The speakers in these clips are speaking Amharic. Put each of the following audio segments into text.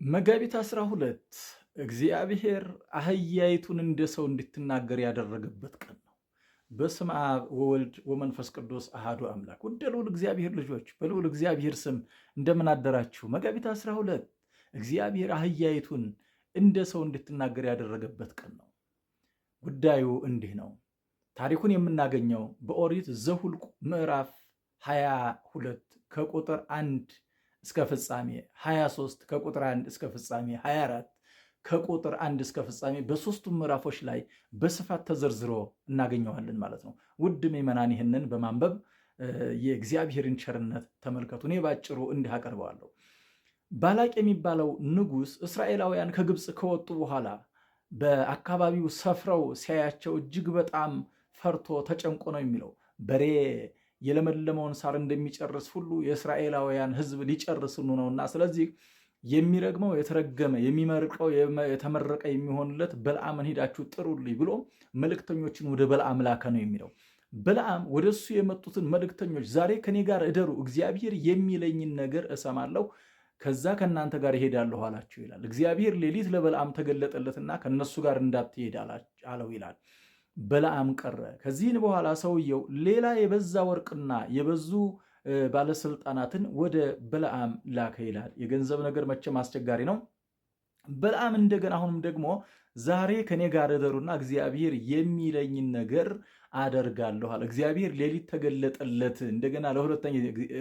መጋቢት 12 እግዚአብሔር አህያይቱን እንደ ሰው እንድትናገር ያደረገበት ቀን ነው። በስመ አብ ወወልድ ወመንፈስ ቅዱስ አሃዱ አምላክ። ውድ ልዑል እግዚአብሔር ልጆች በልዑል እግዚአብሔር ስም እንደምን አደራችሁ? መጋቢት 12 እግዚአብሔር አህያይቱን እንደ ሰው እንድትናገር ያደረገበት ቀን ነው። ጉዳዩ እንዲህ ነው። ታሪኩን የምናገኘው በኦሪት ዘኍልቍ ምዕራፍ 22 ከቁጥር 1 እስከ ፍጻሜ 23 ከቁጥር 1 እስከ ፍጻሜ 24 ከቁጥር 1 እስከ ፍጻሜ በሶስቱም ምዕራፎች ላይ በስፋት ተዘርዝሮ እናገኘዋለን ማለት ነው። ውድ ምዕመናን ይህንን በማንበብ የእግዚአብሔርን ቸርነት ተመልከቱ። እኔ ባጭሩ እንዲህ አቀርበዋለሁ። ባላቅ የሚባለው ንጉሥ እስራኤላውያን ከግብፅ ከወጡ በኋላ በአካባቢው ሰፍረው ሲያያቸው እጅግ በጣም ፈርቶ ተጨንቆ ነው የሚለው። በሬ የለመለመውን ሳር እንደሚጨርስ ሁሉ የእስራኤላውያን ሕዝብ ሊጨርስኑ ነውና፣ ስለዚህ የሚረግመው የተረገመ የሚመርቀው የተመረቀ የሚሆንለት በለዓምን ሂዳችሁ ጥሩልኝ ብሎ መልእክተኞችን ወደ በለዓም ላከ ነው የሚለው። በለዓም ወደ እሱ የመጡትን መልእክተኞች ዛሬ ከኔ ጋር እደሩ፣ እግዚአብሔር የሚለኝን ነገር እሰማለሁ፣ ከዛ ከእናንተ ጋር እሄዳለሁ አላቸው ይላል። እግዚአብሔር ሌሊት ለበለዓም ተገለጠለትና ከነሱ ጋር እንዳትሄድ አለው ይላል። በለዓም ቀረ። ከዚህን በኋላ ሰውየው ሌላ የበዛ ወርቅና የበዙ ባለስልጣናትን ወደ በለዓም ላከ ይላል። የገንዘብ ነገር መቼም አስቸጋሪ ነው። በለዓም እንደገና አሁንም ደግሞ ዛሬ ከኔ ጋር እደሩና እግዚአብሔር የሚለኝን ነገር አደርጋለሁ አለ። እግዚአብሔር ሌሊት ተገለጠለት እንደገና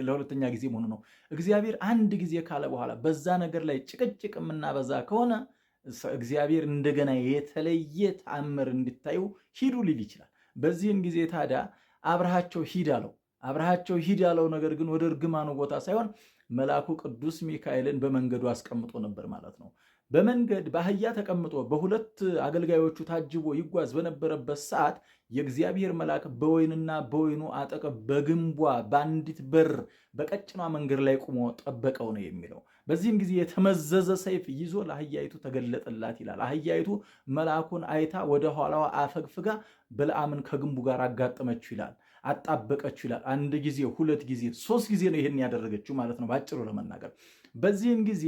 ለሁለተኛ ጊዜ መሆኑ ነው። እግዚአብሔር አንድ ጊዜ ካለ በኋላ በዛ ነገር ላይ ጭቅጭቅ የምናበዛ ከሆነ እግዚአብሔር እንደገና የተለየ ተአምር እንድታዩ ሂዱ ሊል ይችላል። በዚህን ጊዜ ታዲያ አብረሃቸው ሂድ አለው። አብረሃቸው ሂድ ያለው ነገር ግን ወደ እርግማኑ ቦታ ሳይሆን መልአኩ ቅዱስ ሚካኤልን በመንገዱ አስቀምጦ ነበር ማለት ነው። በመንገድ በአህያ ተቀምጦ በሁለት አገልጋዮቹ ታጅቦ ይጓዝ በነበረበት ሰዓት የእግዚአብሔር መልአክ በወይንና በወይኑ አጠገብ በግንቧ በአንዲት በር በቀጭኗ መንገድ ላይ ቆሞ ጠበቀው ነው የሚለው። በዚህም ጊዜ የተመዘዘ ሰይፍ ይዞ ለአህያይቱ ተገለጠላት ይላል። አህያይቱ መልአኩን አይታ ወደ ኋላዋ አፈግፍጋ በለዓምን ከግንቡ ጋር አጋጠመችው ይላል፣ አጣበቀችው ይላል። አንድ ጊዜ፣ ሁለት ጊዜ፣ ሶስት ጊዜ ነው ይህን ያደረገችው ማለት ነው ባጭሩ ለመናገር። በዚህም ጊዜ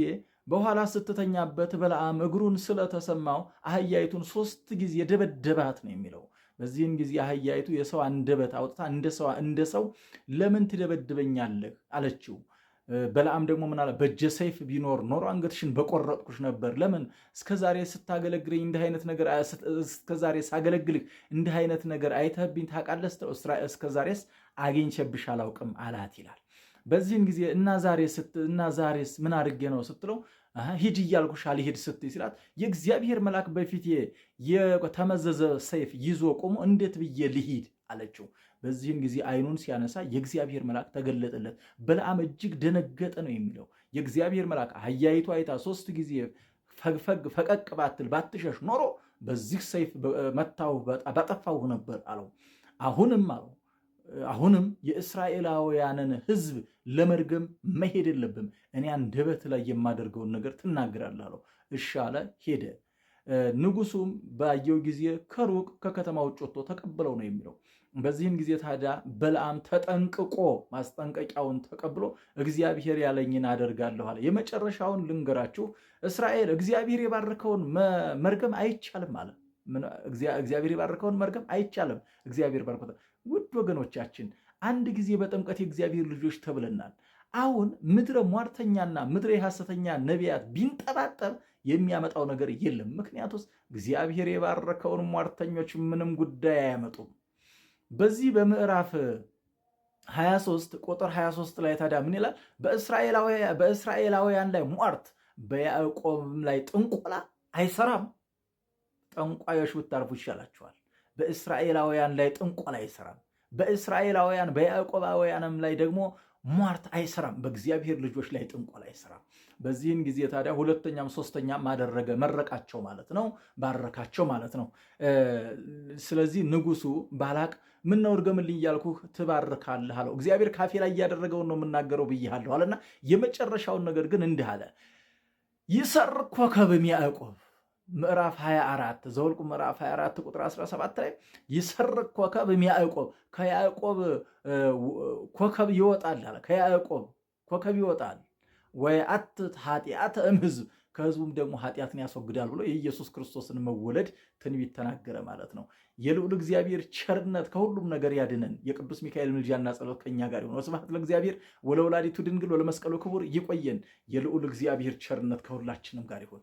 በኋላ ስትተኛበት በለዓም እግሩን ስለተሰማው አህያይቱን 3 ጊዜ ደበደባት ነው የሚለው። በዚህም ጊዜ አህያይቱ የሰው አንደበት አውጥታ እንደ ሰው ለምን ትደበድበኛለህ አለችው። በለዓም ደግሞ ምን አለ? በእጀ ሰይፍ ቢኖር ኖሮ አንገትሽን በቆረጥኩሽ ነበር። ለምን እስከዛሬ ስታገለግለኝ እንዲህ አይነት ነገር እስከዛሬ ሳገለግልህ እንዲህ አይነት ነገር አይተህብኝ ታውቃለህ? እስከዛሬስ አግኝቼብሽ አላውቅም አላት ይላል። በዚህን ጊዜ እና ዛሬስ ምን አድርጌ ነው ስትለው ሂድ እያልኩሽ አልሄድ ስትይ ሲላት የእግዚአብሔር መልአክ በፊቴ የተመዘዘ ሰይፍ ይዞ ቆሞ እንዴት ብዬ ልሂድ አለችው። በዚህን ጊዜ አይኑን ሲያነሳ የእግዚአብሔር መልአክ ተገለጠለት። በለዓም እጅግ ደነገጠ ነው የሚለው። የእግዚአብሔር መልአክ አህያይቱ አይታ 3 ጊዜ ፈቀቅ ባትል ባትሸሽ ኖሮ በዚህ ሰይፍ መታው ባጠፋው ነበር አለው። አሁንም የእስራኤላውያንን ሕዝብ ለመርገም መሄድ የለብም፣ እኔ አንደበት ላይ የማደርገውን ነገር ትናገራለህ አለው። እሺ አለ፣ ሄደ። ንጉሱም ባየው ጊዜ ከሩቅ ከከተማ ውጭ ወጥቶ ተቀበለው ነው የሚለው። በዚህም ጊዜ ታዲያ በለዓም ተጠንቅቆ ማስጠንቀቂያውን ተቀብሎ እግዚአብሔር ያለኝን አደርጋለሁ አለ። የመጨረሻውን ልንገራችሁ፣ እስራኤል እግዚአብሔር የባረከውን መርገም አይቻልም አለ። እግዚአብሔር የባረከውን መርገም አይቻልም። እግዚአብሔር ባርኮታል። ውድ ወገኖቻችን አንድ ጊዜ በጥምቀት የእግዚአብሔር ልጆች ተብለናል። አሁን ምድረ ሟርተኛና ምድረ የሐሰተኛ ነቢያት ቢንጠባጠብ የሚያመጣው ነገር የለም። ምክንያቱስ እግዚአብሔር የባረከውን ሟርተኞች ምንም ጉዳይ አያመጡም። በዚህ በምዕራፍ 23 ቁጥር 23 ላይ ታዲያ ምን ይላል? በእስራኤላውያን ላይ ሟርት በያዕቆብም ላይ ጥንቆላ አይሰራም። ጠንቋዮች ብታርፉ ይሻላችኋል። በእስራኤላውያን ላይ ጥንቆላ አይሰራም። በእስራኤላውያን በያዕቆባውያንም ላይ ደግሞ ሟርት አይሰራም። በእግዚአብሔር ልጆች ላይ ጥንቆላ አይሰራም። በዚህን ጊዜ ታዲያ ሁለተኛም ሶስተኛም አደረገ፣ መረቃቸው ማለት ነው፣ ባረካቸው ማለት ነው። ስለዚህ ንጉሱ ባላቅ ምን ነው እርገምልኝ እያልኩህ ትባርካለህ አለው። እግዚአብሔር ካፌ ላይ እያደረገውን ነው የምናገረው ብያለሁ አለና የመጨረሻውን ነገር ግን እንዲህ አለ፣ ይሰርቅ ኮከብም ያዕቆብ ምዕራፍ 24 ዘኍልቍ ምዕራፍ 24 ቁጥር 17 ላይ ይሰርቅ ኮከብ እምያዕቆብ፣ ከያዕቆብ ኮከብ ይወጣል አለ። ከያዕቆብ ኮከብ ይወጣል። ወየአትት ኃጢአተ እምሕዝብ፣ ከህዝቡም ደግሞ ኃጢአትን ያስወግዳል ብሎ የኢየሱስ ክርስቶስን መወለድ ትንቢት ተናገረ ማለት ነው። የልዑል እግዚአብሔር ቸርነት ከሁሉም ነገር ያድነን። የቅዱስ ሚካኤል ምልጃና ጸሎት ከኛ ጋር ይሁን። ወስብሐት ለእግዚአብሔር ወለወላዲቱ ድንግል ወለመስቀሉ ክቡር። ይቆየን። የልዑል እግዚአብሔር ቸርነት ከሁላችንም ጋር ይሁን።